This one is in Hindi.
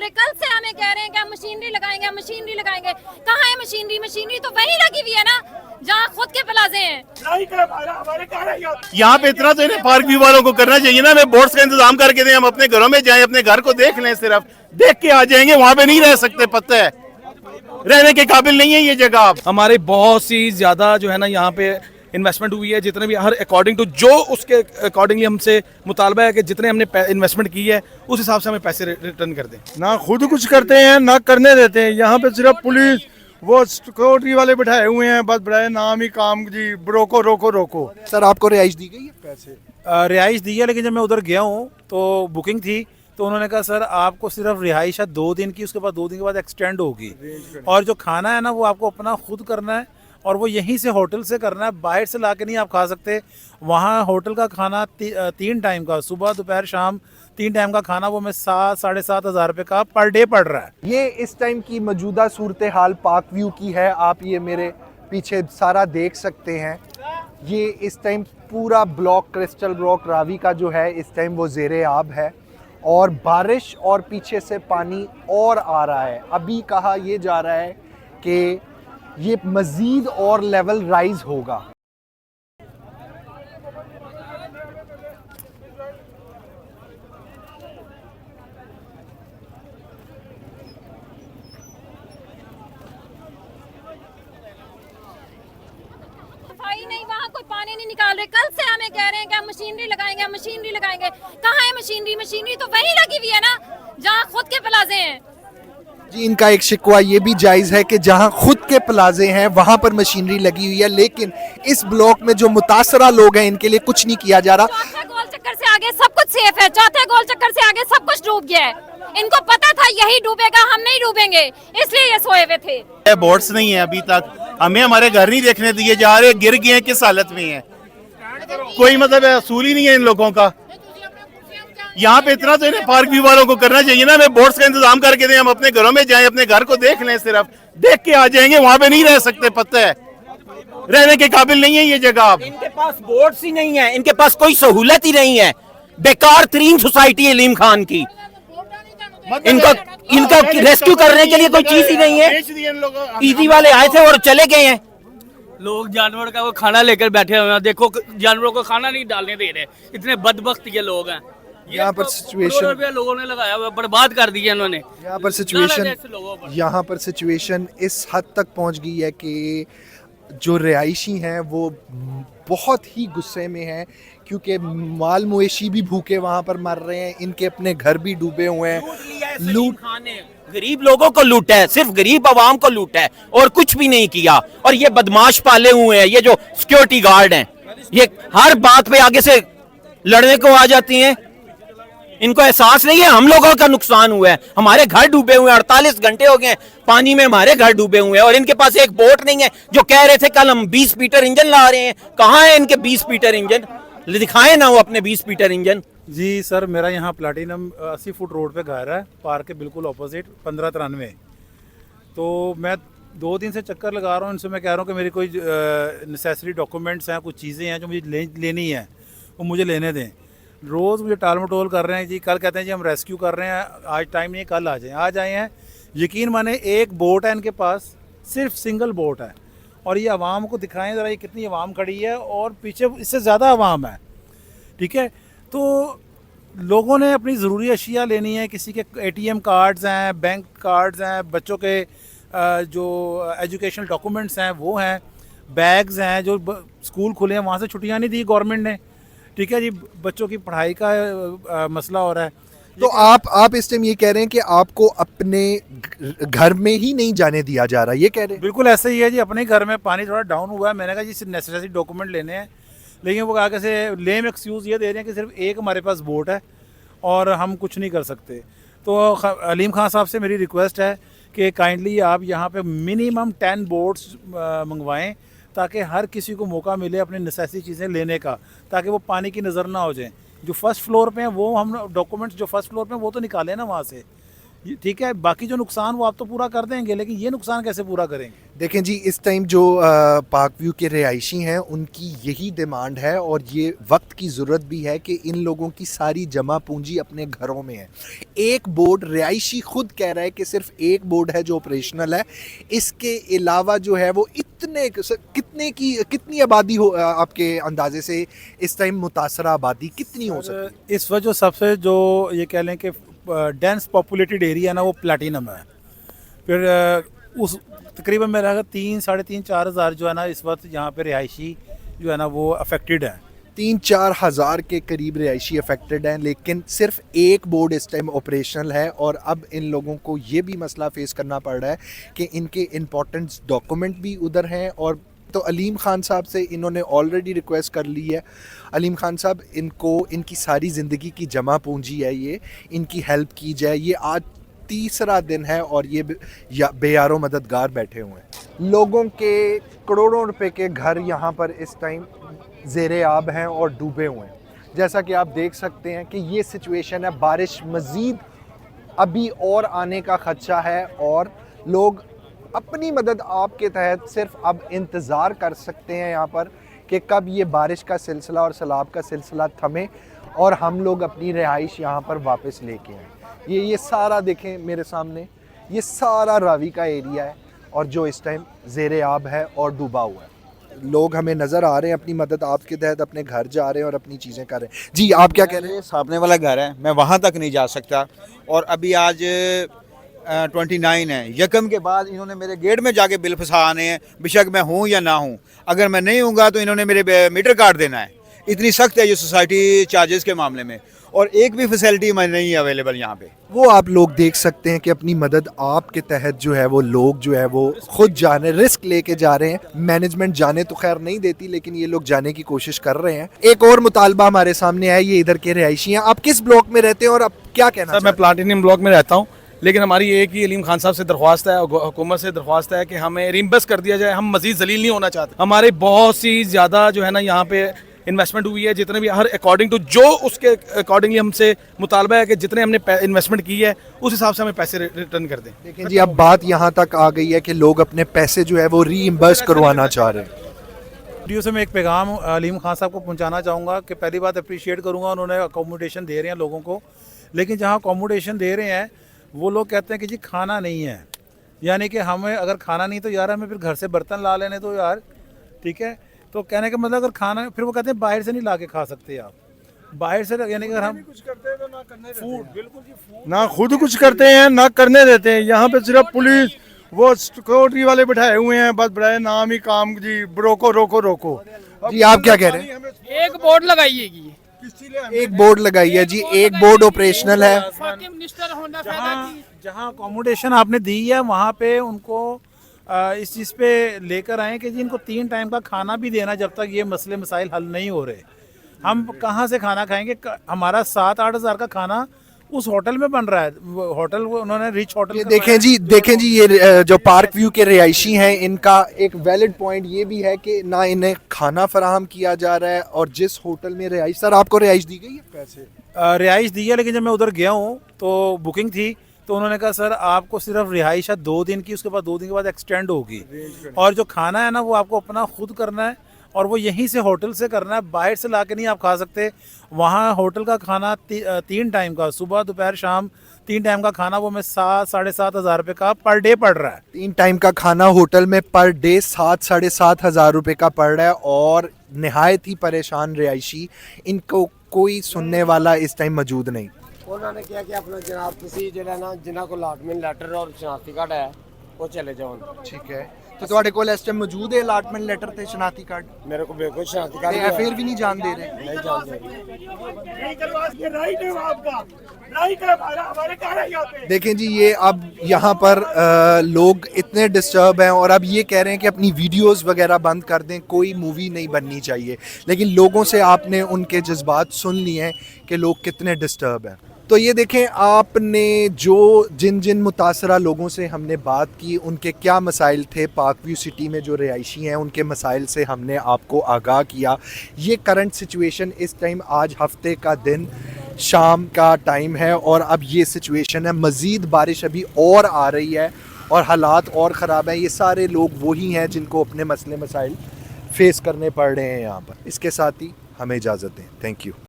रहे, कल से हमें कह रहे हैं कि हम मशीनरी लगाएंगे, हम मशीनरी लगाएंगे। कहाँ है मशीनरी? मशीनरी तो वहीं लगी हुई है ना जहाँ खुद के प्लाजे हैं। यहाँ पे इतना तो इन्हें पार्क व्यू वालों को करना चाहिए ना, हमें बोट्स का इंतजाम करके दें, हम अपने घरों में जाएं, अपने घर को देख लें, सिर्फ देख के आ जाएंगे, वहाँ पे नहीं रह सकते, पता है रहने के काबिल नहीं है ये जगह। हमारे बहुत सी ज्यादा जो है ना यहाँ पे इन्वेस्टमेंट हुई है, जितने भी हर अकॉर्डिंग टू जो उसके अकॉर्डिंगली हमसे मुतालबा है कि जितने हमने इन्वेस्टमेंट की है उस हिसाब से हमें पैसे रिटर्न कर दें। ना खुद कुछ करते हैं ना करने देते हैं। यहाँ पे सिर्फ पुलिस वो सिक्योरिटी वाले बैठाए हुए हैं, बस बड़े नाम ही काम जी, रोको रोको रोको। सर आपको रिहाइश दी गई है? पैसे रिहाइश दी है, लेकिन जब मैं उधर गया हूँ तो बुकिंग थी, तो उन्होंने कहा सर आपको सिर्फ रिहाइश है 2 दिन की, उसके बाद 2 दिन के बाद एक्सटेंड होगी, और जो खाना है ना वो आपको अपना खुद करना है, और वो यहीं से होटल से करना है, बाहर से ला के नहीं आप खा सकते। वहाँ होटल का खाना 3 टाइम का, सुबह दोपहर शाम 3 टाइम का खाना, वो मैं 7-7.5 हज़ार रुपये का पर डे पड़ रहा है। ये इस टाइम की मौजूदा सूरत हाल पार्क व्यू की है। आप ये मेरे पीछे सारा देख सकते हैं। ये इस टाइम पूरा ब्लॉक, क्रिस्टल ब्लॉक रावी का जो है इस टाइम वो ज़ेरे आब है, और बारिश और पीछे से पानी और आ रहा है। अभी कहा ये जा रहा है कि ये मज़ीद और लेवल राइज होगा। सफाई नहीं, वहाँ कोई पानी नहीं निकाल रहे, कल से हमें कह रहे हैं कि हम मशीनरी लगाएंगे, हम मशीनरी लगाएंगे। कहाँ है मशीनरी? मशीनरी तो वहीं लगी हुई है ना जहाँ खुद के प्लाजे हैं। जी, इनका एक शिकवा ये भी जायज़ है कि जहां खुद के प्लाजे हैं वहां पर मशीनरी लगी हुई है, लेकिन इस ब्लॉक में जो मुतासरा लोग हैं इनके लिए कुछ नहीं किया जा रहा। चौथे गोल चक्कर से आगे सब कुछ सेफ है, चौथे गोल चक्कर से आगे सब कुछ डूब गया है। इनको पता था यही डूबेगा, हम नहीं डूबेंगे, इसलिए ये सोए हुए थे। बोट्स नहीं है अभी तक, हमें हमारे घर नहीं देखने दिए जा रहे, गिर गए हैं, किस हालत में है, कोई मतलब असूल ही नहीं है इन लोगों का। यहाँ पे इतना तो इन्हें पार्क व्यू वालों को करना चाहिए ना, हमें बोट्स का इंतजाम करके दें, हम अपने घरों में जाएं, अपने घर को देख लें, सिर्फ देख के आ जाएंगे, वहाँ पे नहीं रह सकते, पता है रहने के काबिल नहीं है ये जगह। इनके पास बोर्ड्स ही नहीं है, इनके पास कोई सहूलत ही नहीं है, बेकार तरीन सोसाइटी है अलीम खान की। इनका रेस्क्यू करने के लिए कोई चीज ही नहीं है। ईदी वाले आए थे और चले गए हैं। लोग जानवर का वो खाना लेकर बैठे हुए हैं, देखो जानवरों को खाना नहीं डालने दे रहे, इतने बदबख्त ये लोग हैं। यहाँ पर सिचुएशन लोगों ने लगाया हुआ, बर्बाद कर दिया इन्होंने। यहाँ पर सिचुएशन इस हद तक पहुँच गई है कि जो रिहायशी हैं वो बहुत ही गुस्से में हैं, क्योंकि माल मवेशी भी भूखे वहाँ पर मर रहे हैं, इनके अपने घर भी डूबे हुए हैं। लूट गरीब लोगों को लूटा है, सिर्फ गरीब आवाम को लूटा है और कुछ भी नहीं किया। और ये बदमाश पाले हुए हैं, ये जो सिक्योरिटी गार्ड हैं, ये हर बात पे आगे से लड़ने को आ जाती हैं। इनको एहसास नहीं है हम लोगों का नुकसान हुआ है, हमारे घर डूबे हुए हैं, 48 घंटे हो गए पानी में हमारे घर डूबे हुए हैं, और इनके पास एक बोट नहीं है। जो कह रहे थे कल हम 20 फीटर इंजन ला रहे हैं, कहाँ है इनके 20 फीटर इंजन? दिखाएं ना वो अपने 20 फीटर इंजन। जी सर, मेरा यहाँ प्लाटिनम 80 फुट रोड पे घर है, पार्क के बिल्कुल ऑपोजिट 1593। तो मैं 2 दिन से चक्कर लगा रहा हूँ, इनसे मैं कह रहा हूँ कि मेरी कोई नेसेसरी डॉक्यूमेंट्स हैं, कुछ चीज़ें हैं जो मुझे लेनी है, वो मुझे लेने दें। रोज़ मुझे टाल मटोल कर रहे हैं जी, कल कहते हैं जी हम रेस्क्यू कर रहे हैं, आज टाइम नहीं है, कल आ जाएं। आज आए हैं, यकीन माने एक बोट है इनके पास, सिर्फ सिंगल बोट है, और ये आवाम को दिखाएं ज़रा ये कितनी आवाम खड़ी है, और पीछे इससे ज़्यादा आवाम है, ठीक है। तो लोगों ने अपनी ज़रूरी अशिया लेनी है, किसी के ATM कार्ड्स हैं, बैंक कार्ड्स हैं, बच्चों के जो एजुकेशनल डॉक्यूमेंट्स हैं वो हैं, बैग्स हैं, जो स्कूल खुले हैं वहाँ से छुट्टियाँ नहीं दी गवर्नमेंट ने, ठीक है जी, बच्चों की पढ़ाई का मसला हो रहा है। तो आप इस टाइम ये कह रहे हैं कि आपको अपने घर में ही नहीं जाने दिया जा रहा, ये कह रहे हैं? बिल्कुल ऐसा ही है जी, अपने घर में पानी थोड़ा डाउन हुआ है, मैंने कहा जी नेसेसरी डॉक्यूमेंट लेने हैं, लेकिन वो आगे से लेम एक्सक्यूज़ ये दे रहे हैं कि सिर्फ एक हमारे पास बोट है और हम कुछ नहीं कर सकते। तो अलीम खान साहब से मेरी रिक्वेस्ट है कि काइंडली आप यहाँ पे मिनिमम 10 बोट्स मंगवाएं, ताकि हर किसी को मौका मिले अपनी नेसेसरी चीज़ें लेने का, ताकि वो पानी की नज़र ना हो जाए। जो फर्स्ट फ्लोर पे हैं वो हम डॉक्यूमेंट्स जो फर्स्ट फ्लोर पे हैं वो तो निकालें ना वहाँ से, ठीक है, बाकी जो नुकसान वो आप तो पूरा कर देंगे, लेकिन ये नुकसान कैसे पूरा करेंगे? देखें जी, इस टाइम जो पार्क व्यू के रिहायशी हैं उनकी यही डिमांड है और ये वक्त की ज़रूरत भी है कि इन लोगों की सारी जमा पूंजी अपने घरों में है। एक बोर्ड, रिहायशी खुद कह रहा है कि सिर्फ एक बोर्ड है जो ऑपरेशनल है, इसके अलावा जो है वो कितनी आबादी हो आपके अंदाजे से इस टाइम मुतासरा आबादी कितनी हो सकती है? इस वजह सबसे जो ये कह लें कि डेंस पॉपुलेटेड एरिया है ना, वो प्लैटिनम है। फिर उस तकरीबन मेरा 3-4 हज़ार जो है ना इस वक्त यहाँ पे रिहायशी जो है ना वो अफेक्टेड है। 3-4 हज़ार के करीब रिहायशी अफेक्टेड हैं, लेकिन सिर्फ एक बोर्ड इस टाइम ऑपरेशनल है और अब इन लोगों को ये भी मसला फेस करना पड़ रहा है कि इनके इम्पोर्टेंट डॉक्यूमेंट भी उधर हैं। और तो अलीम खान साहब से इन्होंने ऑलरेडी रिक्वेस्ट कर ली है। अलीम खान साहब, इनकी सारी ज़िंदगी की जमा पूंजी है ये, इनकी हेल्प की जाए। ये आज तीसरा दिन है और ये बेयारो मददगार बैठे हुए हैं। लोगों के करोड़ों रुपए के घर यहाँ पर इस टाइम ज़ेरे आब हैं और डूबे हुए हैं। जैसा कि आप देख सकते हैं कि ये सिचुएशन है। बारिश मज़ीद अभी और आने का खदशा है और लोग अपनी मदद आपके तहत सिर्फ अब इंतज़ार कर सकते हैं यहाँ पर कि कब ये बारिश का सिलसिला और सैलाब का सिलसिला थमे और हम लोग अपनी रिहाइश यहाँ पर वापस लेके आएँ। ये सारा देखें मेरे सामने, ये सारा रावी का एरिया है और जो इस टाइम ज़ेरे आब है और डूबा हुआ है। लोग हमें नज़र आ रहे हैं, अपनी मदद आपके तहत अपने घर जा रहे हैं और अपनी चीज़ें कर रहे हैं। जी, आप क्या कह रहे हैं? सामने वाला घर है, मैं वहाँ तक नहीं जा सकता और अभी आज 29 है। यकम के बाद इन्होंने मेरे गेट में जाके बिल फंसाने हैं, बेशक मैं हूँ या ना हूँ। अगर मैं नहीं हूँगा तो इन्होंने मेरे मीटर काट देना है। इतनी सख्त है ये सोसाइटी चार्जेस के मामले में और एक भी फैसिलिटी नहीं है अवेलेबल यहाँ पे। वो आप लोग देख सकते हैं कि अपनी मदद आपके तहत जो है वो लोग जो है वो खुद जाने, रिस्क लेके जा रहे हैं। मैनेजमेंट जाने तो खैर नहीं देती, लेकिन ये लोग जाने की कोशिश कर रहे हैं। एक और मुतालबा हमारे सामने है, ये इधर के रिहायशी हैं। आप किस ब्लॉक में रहते हैं और आप क्या कहना सर? मैं प्लाटिनियम ब्लॉक में रहता हूँ, लेकिन हमारी एक ही अलीम खान साहब से दरख्वास्त है, हुकूमत से दरख्वास्त है कि हमें रिम्बर्स कर दिया जाए। हम मजीद जलील नहीं होना चाहते। हमारे बहुत सी ज़्यादा जो है ना यहाँ पे इन्वेस्टमेंट हुई है, जितने भी हर अकॉर्डिंग टू जो उसके अकॉर्डिंगली हमसे मुतालबा है कि जितने हमने इन्वेस्टमेंट की है उस हिसाब से हमें पैसे रिटर्न कर दें। देखें जी, अब बात यहाँ तक आ गई है कि लोग अपने पैसे जो है वो रीइंबर्स करवाना चाह रहे हैं। वीडियो से मैं एक पैगाम अलीम खान साहब को पहुंचाना चाहूँगा कि पहली बात अप्रिशिएट करूँगा, उन्होंने अकोमोडेशन दे रहे हैं लोगों को, लेकिन जहाँ अकोमोडेशन दे रहे हैं वो लोग कहते हैं कि जी खाना नहीं है। यानी कि हमें अगर खाना नहीं तो यार हमें फिर घर से बर्तन ला लेने तो यार, ठीक है। तो कहने का मतलब अगर खाना, फिर वो कहते हैं बाहर से नहीं ला के खा सकते आप, बाहर से। यानी कि अगर हम कुछ करते हैं तो ना करने फूड, बिल्कुल जी, फूड ना खुद कुछ करते हैं ना करने देते हैं। यहाँ पे सिर्फ पुलिस वो सिक्योरिटी वाले बैठाए हुए हैं, बस बड़े नाम ही काम जी, रोको रोको रोको। जी, आप क्या कह रहे हैं? एक बोर्ड लगाइएगी, एक बोर्ड लगाई है जी, एक बोर्ड ऑपरेशनल है। जहाँ अकोमोडेशन आपने दी है वहाँ पे उनको इस चीज़ पे लेकर आए कि जी इनको 3 टाइम का खाना भी देना, जब तक ये मसले मसाइल हल नहीं हो रहे। हम कहाँ से खाना खाएंगे? हमारा 7-8 हज़ार का खाना उस होटल में बन रहा है। होटल वो उन्होंने रिच होटल। ये देखें जी, ये जो पार्क व्यू के रिहायशी हैं, इनका एक वैलिड पॉइंट ये भी है कि ना इन्हें खाना फराहम किया जा रहा है और जिस होटल में रिहाइश, सर आपको रिहाइश दी गई है? पैसे रिहाइश दी है, लेकिन जब मैं उधर गया हूँ तो बुकिंग थी तो उन्होंने कहा सर आपको सिर्फ रिहाइश है 2 दिन की, उसके बाद 2 दिन के बाद एक्सटेंड होगी और जो खाना है ना वो आपको अपना खुद करना है और वो यहीं से होटल से करना है, बाहर से लाके नहीं आप खा सकते। वहाँ होटल का खाना 3 टाइम का, सुबह दोपहर शाम 3 टाइम का खाना, वो मैं 7-7.5 हज़ार रुपये का पर डे पड़ रहा है। 3 टाइम का खाना होटल में पर डे 7-7.5 हज़ार रुपये का पड़ रहा है और नहायत ही परेशान रिहायशी, इनको कोई सुनने वाला इस टाइम मौजूद नहीं। उन्होंने क्या कि अपना जनाब किसी जगह ना जिन्हों को अलॉटमेंट लेटर और शनाख्ती कार्ड है वो चले जाओ। ठीक है, तो ਤੁਹਾਡੇ ਕੋਲ ਇਸ ਟਾਈਮ ਮੌਜੂਦ ਹੈ ਅਲਾਟਮੈਂਟ ਲੈਟਰ ਤੇ ਸ਼ਨਾਖਤੀ ਕਾਰਡ? मेरे को बिल्कुल शनाख्ती कार्ड ਤੇ ਫਿਰ ਵੀ ਨਹੀਂ ਜਾਣ ਦੇ ਰਹੇ? नहीं जान दे रहे। देखें जी, ये अब यहाँ पर लोग इतने डिस्टर्ब हैं और अब ये कह रहे हैं कि अपनी वीडियोस वगैरह बंद कर दें, कोई मूवी नहीं बननी चाहिए। लेकिन लोगों से आपने उनके जज्बात सुन लिए हैं कि लोग कितने डिस्टर्ब हैं। तो ये देखें, आपने जो जिन मुतासरा लोगों से हमने बात की, उनके क्या मसाइल थे, पार्क व्यू सिटी में जो रिहायशी हैं उनके मसाइल से हमने आपको आगाह किया। ये करंट सिचुएशन इस टाइम, आज हफ्ते का दिन शाम का टाइम है और अब ये सिचुएशन है, मज़ीद बारिश अभी और आ रही है और हालात और ख़राब हैं। ये सारे लोग वही हैं जिनको अपने मसले मसाइल फेस करने पड़ रहे हैं यहाँ पर। इसके साथ ही हमें इजाज़त दें। Thank you.